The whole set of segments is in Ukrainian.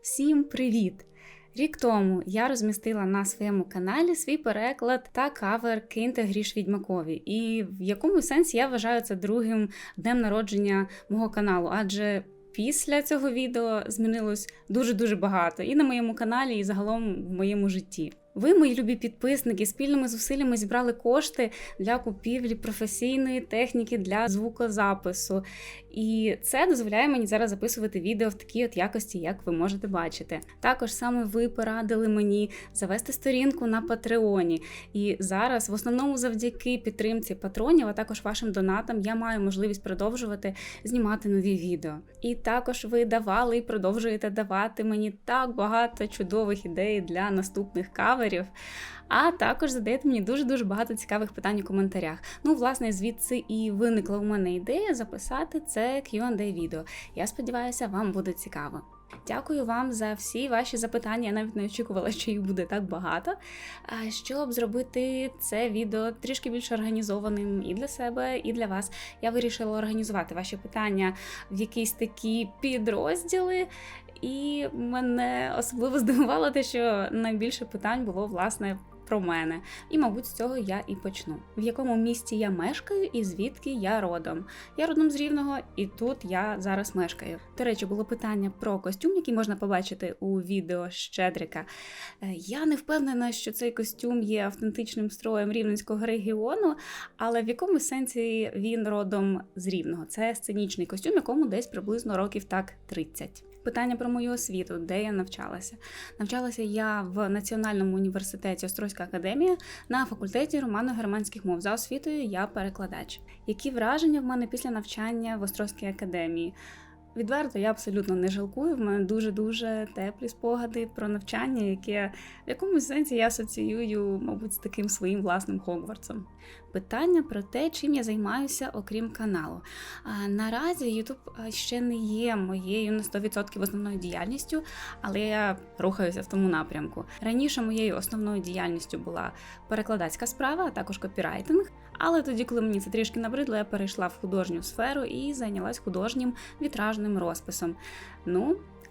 Всім привіт! Рік тому я розмістила на своєму каналі свій переклад та кавер «Киньте гріш відьмакові». І в якому сенсі я вважаю це другим днем народження мого каналу, адже після цього відео змінилось дуже-дуже багато і на моєму каналі, і загалом в моєму житті. Ви, мої любі підписники, спільними зусиллями зібрали кошти для купівлі професійної техніки для звукозапису. І це дозволяє мені зараз записувати відео в такій от якості, як ви можете бачити. Також саме ви порадили мені завести сторінку на Патреоні. І зараз, в основному завдяки підтримці патронів, а також вашим донатам, я маю можливість продовжувати знімати нові відео. І також ви давали і продовжуєте давати мені так багато чудових ідей для наступних каверів. А також задаєте мені дуже-дуже багато цікавих питань у коментарях. Ну, власне, звідси і виникла у мене ідея записати це Q&A відео. Я сподіваюся, вам буде цікаво. Дякую вам за всі ваші запитання, я навіть не очікувала, що їх буде так багато. Щоб зробити це відео трішки більш організованим і для себе, і для вас, я вирішила організувати ваші питання в якісь такі підрозділи. І мене особливо здивувало те, що найбільше питань було, власне, про мене. І, мабуть, з цього я і почну. В якому місті я мешкаю і звідки я родом? Я родом з Рівного, і тут я зараз мешкаю. До речі, було питання про костюм, який можна побачити у відео Щедрика. Я не впевнена, що цей костюм є автентичним строєм рівненського регіону, але в якому сенсі він родом з Рівного. Це сценічний костюм, якому десь приблизно років так 30. Питання про мою освіту, де я навчалася. Навчалася я в Національному університеті Острозька академія на факультеті романо-германських мов. За освітою я перекладач. Які враження в мене після навчання в Острозькій академії? Відверто, я абсолютно не жалкую, в мене дуже-дуже теплі спогади про навчання, яке в якомусь сенсі я асоціюю, мабуть, з таким своїм власним Хогвартсом. Питання про те, чим я займаюся, окрім каналу. Наразі YouTube ще не є моєю на 100% основною діяльністю, але я рухаюся в тому напрямку. Раніше моєю основною діяльністю була перекладацька справа, а також копірайтинг, але тоді, коли мені це трішки набридло, я перейшла в художню сферу і зайнялась художнім вітражним розписом.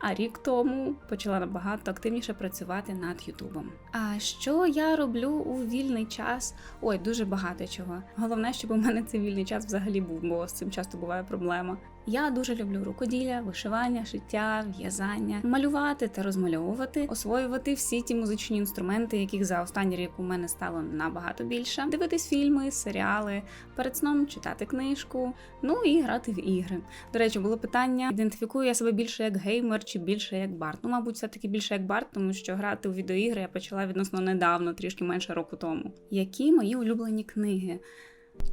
А рік тому почала набагато активніше працювати над Ютубом. А що я роблю у вільний час? Ой, дуже багато чого. Головне, щоб у мене цей вільний час взагалі був, бо з цим часто буває проблема. Я дуже люблю рукоділля, вишивання, шиття, в'язання, малювати та розмальовувати, освоювати всі ті музичні інструменти, яких за останній рік у мене стало набагато більше, дивитись фільми, серіали, перед сном читати книжку, і грати в ігри. До речі, було питання, ідентифікую я себе більше як геймер чи більше як бард? Мабуть, все-таки більше як бард, тому що грати у відеоігри я почала відносно недавно, трішки менше року тому. Які мої улюблені книги?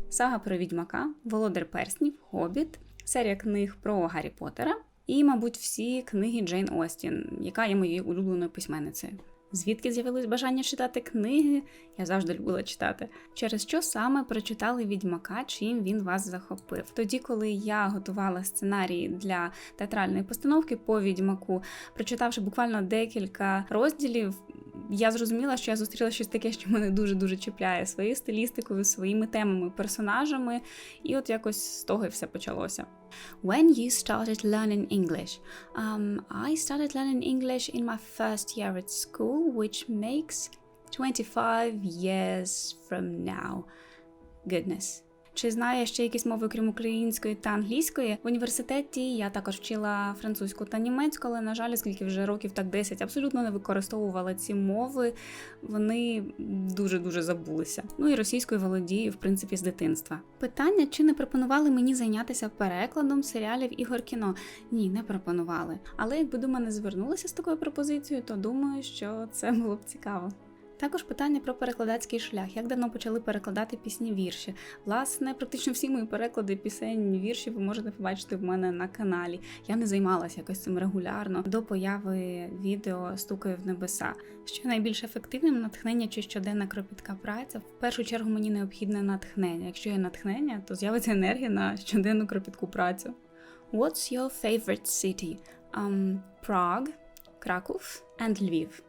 Сага про Відьмака, Володар перснів, Хобіт, серія книг про Гаррі Поттера і, мабуть, всі книги Джейн Остін, яка є моєю улюбленою письменницею. Звідки з'явилось бажання читати книги? Я завжди любила читати. Через що саме прочитали Відьмака, чим він вас захопив? Тоді, коли я готувала сценарій для театральної постановки по Відьмаку, прочитавши буквально декілька розділів, я зрозуміла, що я зустріла щось таке, що мене дуже-дуже чіпляє своєю стилістикою, своїми темами, персонажами, і от якось з того і все почалося. When you started learning English? I started learning English in my first year at school, which makes 25 years from now. Goodness. Чи знаю я ще якісь мови, крім української та англійської? В університеті я також вчила французьку та німецьку, але, на жаль, оскільки вже років так 10 абсолютно не використовувала ці мови, вони дуже-дуже забулися. І російською володію, в принципі, з дитинства. Питання, чи не пропонували мені зайнятися перекладом серіалів, ігор, кіно? Ні, не пропонували. Але якби до мене звернулися з такою пропозицією, то думаю, що це було б цікаво. Також питання про перекладацький шлях. Як давно почали перекладати пісні-вірші? Власне, практично всі мої переклади пісень, вірші ви можете побачити в мене на каналі. Я не займалася якось цим регулярно до появи відео «Стукаю в небеса». Що найбільш ефективним – натхнення чи щоденна кропітка праця? В першу чергу мені необхідне натхнення. Якщо є натхнення, то з'явиться енергія на щоденну кропітку працю. What's your favorite city? Prague, Краков and Львів.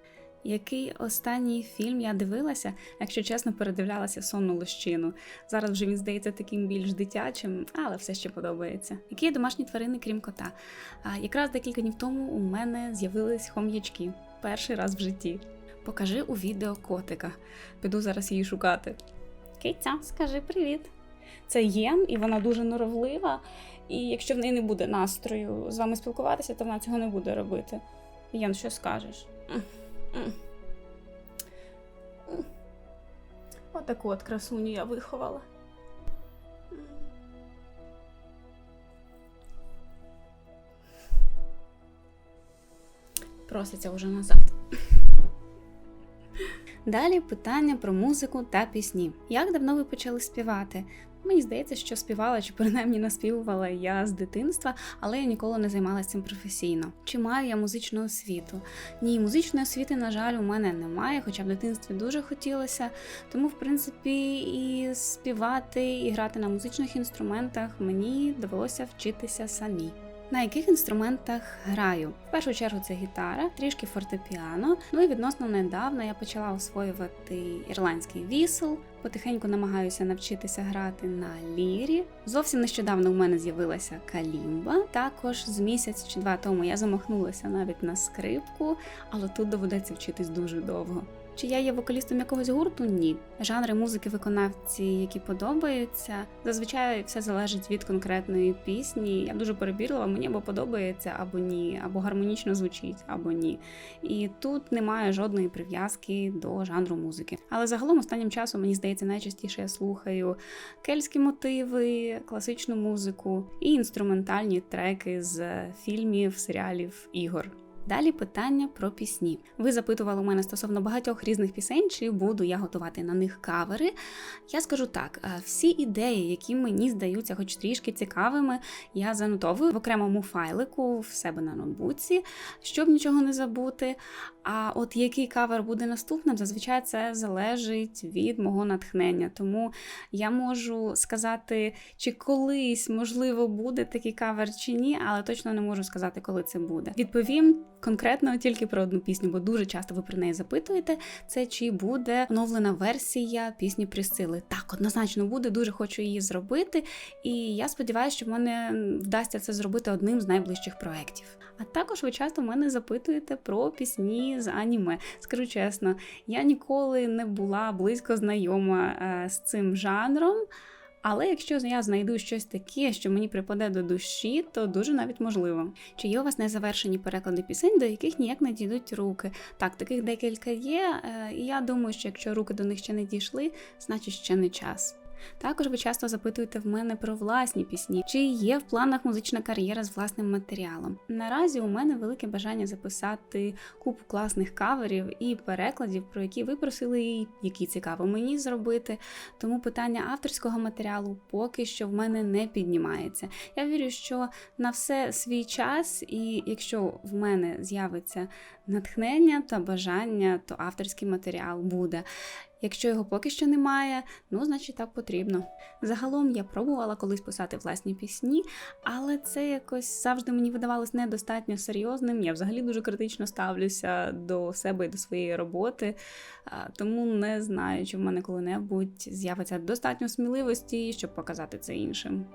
який останній фільм я дивилася, якщо чесно, передивлялася «Сонну лощину». Зараз вже він здається таким більш дитячим, але все ще подобається. Які є домашні тварини, крім кота? Якраз декілька днів тому у мене з'явились хом'ячки. Перший раз в житті. Покажи у відео котика. Піду зараз її шукати. Киця, скажи привіт. Це Єн, і вона дуже норовлива. І якщо в неї не буде настрою з вами спілкуватися, то вона цього не буде робити. Єн, що скажеш? Отаку от красуню я виховала. Проситься вже назад. Далі питання про музику та пісні. Як давно ви почали співати? Мені здається, що співала, чи принаймні наспівувала я з дитинства, але я ніколи не займалася цим професійно. Чи маю я музичну освіту? Ні, музичної освіти, на жаль, у мене немає, хоча в дитинстві дуже хотілося. Тому, в принципі, і співати, і грати на музичних інструментах мені довелося вчитися самі. На яких інструментах граю? В першу чергу це гітара, трішки фортепіано, і відносно недавно я почала освоювати ірландський вісел, потихеньку намагаюся навчитися грати на лірі. Зовсім нещодавно у мене з'явилася калімба, також з місяць чи два тому я замахнулася навіть на скрипку, але тут доведеться вчитись дуже довго. Чи я є вокалістом якогось гурту? Ні. Жанри музики, виконавці, які подобаються, зазвичай все залежить від конкретної пісні. Я дуже перебірлива, мені або подобається, або ні, або гармонічно звучить, або ні. І тут немає жодної прив'язки до жанру музики. Але загалом останнім часом, мені здається, найчастіше я слухаю кельтські мотиви, класичну музику і інструментальні треки з фільмів, серіалів, ігор. Далі питання про пісні. Ви запитували у мене стосовно багатьох різних пісень, чи буду я готувати на них кавери. Я скажу так, всі ідеї, які мені здаються хоч трішки цікавими, я занотовую в окремому файлику в себе на ноутбуці, щоб нічого не забути. А от який кавер буде наступним, зазвичай це залежить від мого натхнення. Тому я можу сказати, чи колись, можливо, буде такий кавер чи ні, але точно не можу сказати, коли це буде. Відповім конкретно тільки про одну пісню, бо дуже часто ви про неї запитуєте, це чи буде оновлена версія пісні Присцили. Так, однозначно буде, дуже хочу її зробити, і я сподіваюся, що в мене вдасться це зробити одним з найближчих проєктів. А також ви часто мене запитуєте про пісні з аніме. Скажу чесно, я ніколи не була близько знайома з цим жанром, але якщо я знайду щось таке, що мені припаде до душі, то дуже навіть можливо. Чи є у вас незавершені переклади пісень, до яких ніяк не дійдуть руки? Так, таких декілька є, і я думаю, що якщо руки до них ще не дійшли, значить ще не час. Також ви часто запитуєте в мене про власні пісні, чи є в планах музична кар'єра з власним матеріалом. Наразі у мене велике бажання записати купу класних каверів і перекладів, про які ви просили і які цікаво мені зробити, тому питання авторського матеріалу поки що в мене не піднімається. Я вірю, що на все свій час, і якщо в мене з'явиться натхнення та бажання, то авторський матеріал буде. Якщо його поки що немає, значить так потрібно. Загалом я пробувала колись писати власні пісні, але це якось завжди мені видавалось недостатньо серйозним. Я взагалі дуже критично ставлюся до себе і до своєї роботи, тому не знаю, чи в мене коли-небудь з'явиться достатньо сміливості, щоб показати це іншим.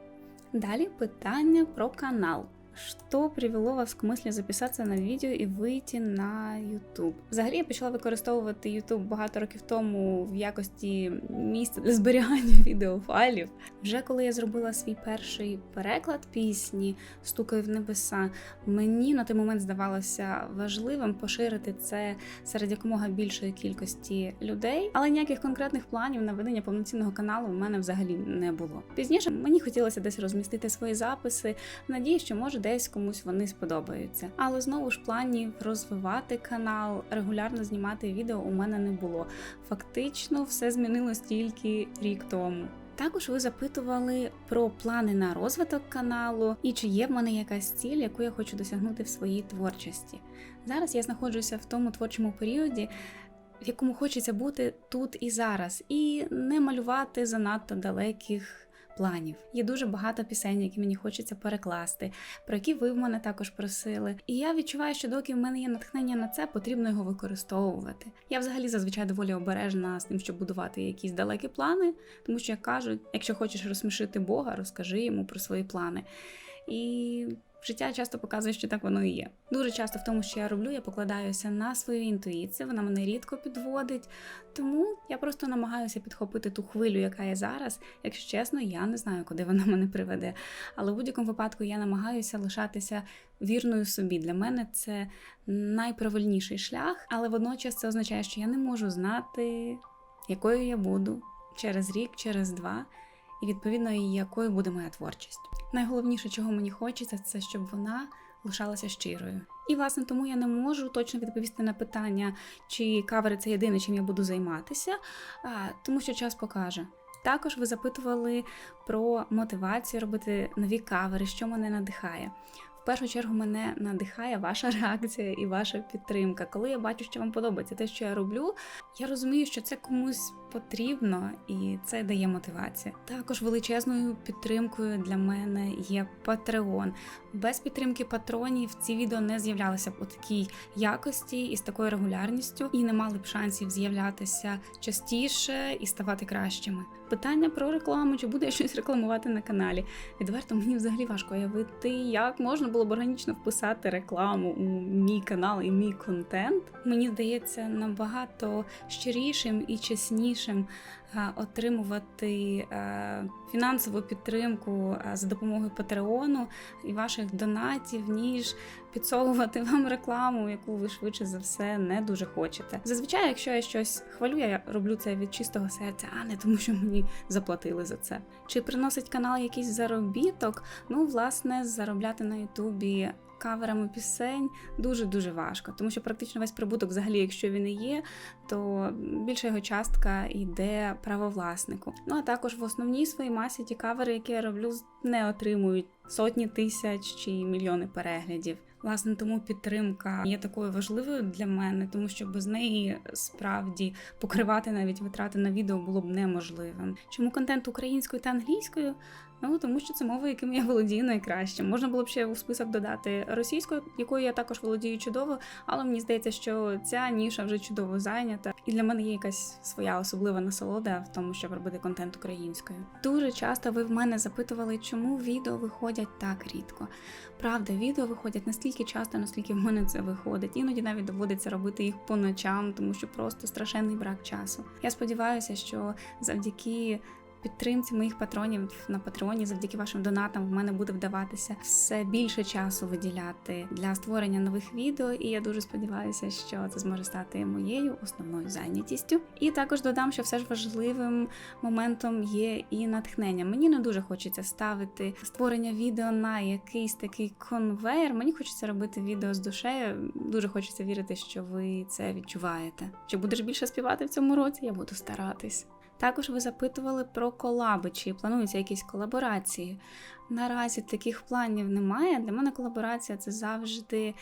Далі питання про канал. Что привело вас к мысли записатися на відео і вийти на YouTube? Взагалі я почала використовувати YouTube багато років тому в якості місця для зберігання відеофайлів. Вже коли я зробила свій перший переклад пісні «Стукаю в небеса», мені на той момент здавалося важливим поширити це серед якомога більшої кількості людей, але ніяких конкретних планів на ведення повноцінного каналу в мене взагалі не було. Пізніше мені хотілося десь розмістити свої записи, надію, що може десь комусь вони сподобаються. Але знову ж планів розвивати канал, регулярно знімати відео у мене не було. Фактично все змінилось тільки рік тому. Також ви запитували про плани на розвиток каналу і чи є в мене якась ціль, яку я хочу досягнути в своїй творчості. Зараз я знаходжуся в тому творчому періоді, в якому хочеться бути тут і зараз, і не малювати занадто далеких планів. Є дуже багато пісень, які мені хочеться перекласти, про які ви в мене також просили. І я відчуваю, що доки в мене є натхнення на це, потрібно його використовувати. Я взагалі зазвичай доволі обережна з тим, щоб будувати якісь далекі плани, тому що, як кажуть, якщо хочеш розсмішити Бога, розкажи йому про свої плани. І життя часто показує, що так воно і є. Дуже часто в тому, що я роблю, я покладаюся на свою інтуїцію, вона мене рідко підводить, тому я просто намагаюся підхопити ту хвилю, яка є зараз. Якщо чесно, я не знаю, куди вона мене приведе. Але в будь-якому випадку я намагаюся лишатися вірною собі. Для мене це найправильніший шлях, але водночас це означає, що я не можу знати, якою я буду через рік, через 2, і відповідно, якою буде моя творчість. Найголовніше, чого мені хочеться, це щоб вона лишалася щирою. І, власне, тому я не можу точно відповісти на питання, чи кавери – це єдине, чим я буду займатися, тому що час покаже. Також ви запитували про мотивацію робити нові кавери, що мене надихає. В першу чергу мене надихає ваша реакція і ваша підтримка. Коли я бачу, що вам подобається те, що я роблю, я розумію, що це комусь потрібно, і це дає мотивацію. Також величезною підтримкою для мене є Patreon. Без підтримки патронів ці відео не з'являлися б у такій якості і з такою регулярністю, і не мали б шансів з'являтися частіше і ставати кращими. Питання про рекламу, чи буду я щось рекламувати на каналі. Відверто, мені взагалі важко уявити, як можна було б органічно вписати рекламу у мій канал і мій контент. Мені здається, набагато щирішим і чеснішим отримувати фінансову підтримку за допомогою Патреону і ваших донатів, ніж підсовувати вам рекламу, яку ви швидше за все не дуже хочете. Зазвичай, якщо я щось хвалю, я роблю це від чистого серця, а не тому, що мені заплатили за це. Чи приносить канал якийсь заробіток? Ну, власне, заробляти на Ютубі каверами пісень дуже-дуже важко, тому що практично весь прибуток, взагалі, якщо він і є, то більша його частка йде правовласнику. Ну, а також в основній своїй масі ті кавери, які я роблю, не отримують сотні тисяч чи мільйони переглядів. Власне, тому підтримка є такою важливою для мене, тому що без неї справді покривати навіть витрати на відео було б неможливим. Чому контент українською та англійською? Ну, тому що це мови, якими я володію найкраще. Можна було б ще у список додати російською, якою я також володію чудово, але мені здається, що ця ніша вже чудово зайнята. І для мене є якась своя особлива насолода в тому, щоб робити контент українською. Дуже часто ви в мене запитували, чому відео виходять так рідко. Правда, відео виходять настільки часто, наскільки в мене це виходить. Іноді навіть доводиться робити їх по ночам, тому що просто страшенний брак часу. Я сподіваюся, що завдяки підтримці моїх патронів на Патреоні, завдяки вашим донатам, в мене буде вдаватися все більше часу виділяти для створення нових відео, і я дуже сподіваюся, що це зможе стати моєю основною зайнятістю. І також додам, що все ж важливим моментом є і натхнення. Мені не дуже хочеться ставити створення відео на якийсь такий конвейер, мені хочеться робити відео з душею, дуже хочеться вірити, що ви це відчуваєте. Чи будеш більше співати в цьому році? Я буду старатись. Також ви запитували про колаби, чи плануються якісь колаборації. Наразі таких планів немає. Для мене колаборація – це завжди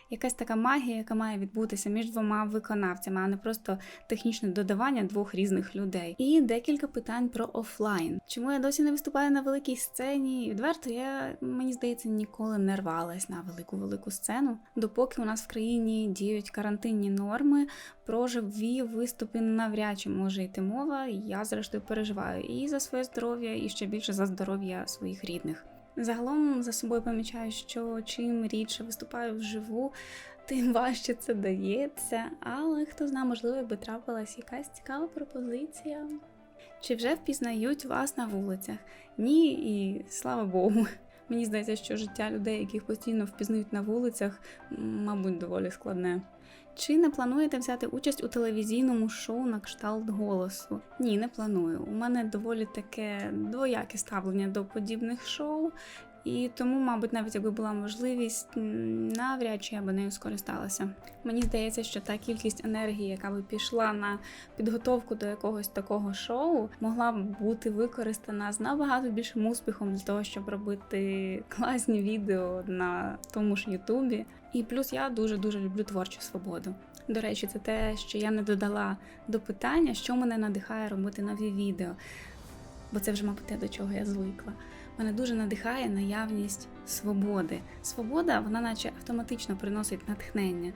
якась така магія, яка має відбутися між двома виконавцями, а не просто технічне додавання двох різних людей. І декілька питань про офлайн. Чому я досі не виступаю на великій сцені? Відверто, мені здається, ніколи не рвалась на велику сцену. Допоки у нас в країні діють карантинні норми, про живі виступи навряд чи може йти мова. Я, зрештою, переживаю і за своє здоров'я, і ще більше за здоров'я своїх рідних. Загалом за собою помічаю, що чим рідше виступаю вживу, тим важче це дається, але хто знає, можливо, би трапилась якась цікава пропозиція. Чи вже впізнають вас на вулицях? Ні, і слава Богу. Мені здається, що життя людей, яких постійно впізнають на вулицях, мабуть, доволі складне. Чи не плануєте взяти участь у телевізійному шоу на кшталт «Голосу»? Ні, не планую. У мене доволі таке двояке ставлення до подібних шоу, і тому, мабуть, навіть якби була можливість, навряд чи я би нею скористалася. Мені здається, що та кількість енергії, яка би пішла на підготовку до якогось такого шоу, могла б бути використана з набагато більшим успіхом для того, щоб робити класні відео на тому ж Ютубі. І плюс я дуже-дуже люблю творчу свободу. До речі, це те, що я не додала до питання, що мене надихає робити нові відео. бо це вже, мабуть, те, до чого я звикла. Мене дуже надихає наявність свободи. Свобода, вона наче автоматично приносить натхнення.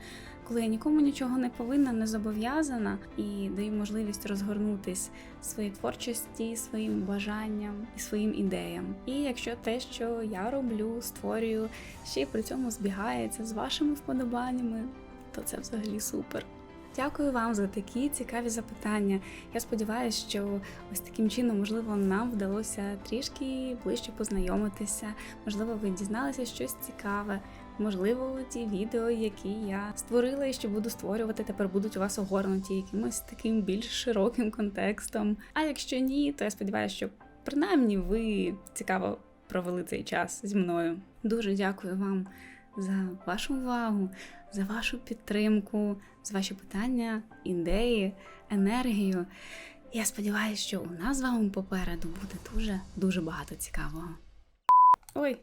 Коли я нікому нічого не повинна, не зобов'язана і даю можливість розгорнутись своїй творчості, своїм бажанням і своїм ідеям. І якщо те, що я роблю, створюю, ще й при цьому збігається з вашими вподобаннями, то це взагалі супер. Дякую вам за такі цікаві запитання. Я сподіваюся, що ось таким чином, можливо, нам вдалося трішки ближче познайомитися, можливо, ви дізналися щось цікаве, можливо, ті відео, які я створила і що буду створювати, тепер будуть у вас огорнуті якимось таким більш широким контекстом. А якщо ні, то я сподіваюся, що принаймні ви цікаво провели цей час зі мною. Дуже дякую вам за вашу увагу, за вашу підтримку, за ваші питання, ідеї, енергію. Я сподіваюся, що у нас з вами попереду буде дуже багато цікавого. Ой,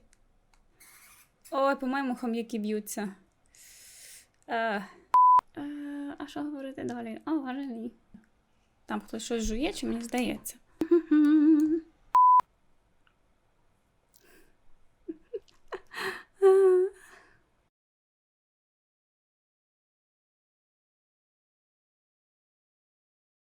по-моєму, хом'яки б'ються. А що говорити далі? О, боже мій. Там хтось щось жує, чи мені здається?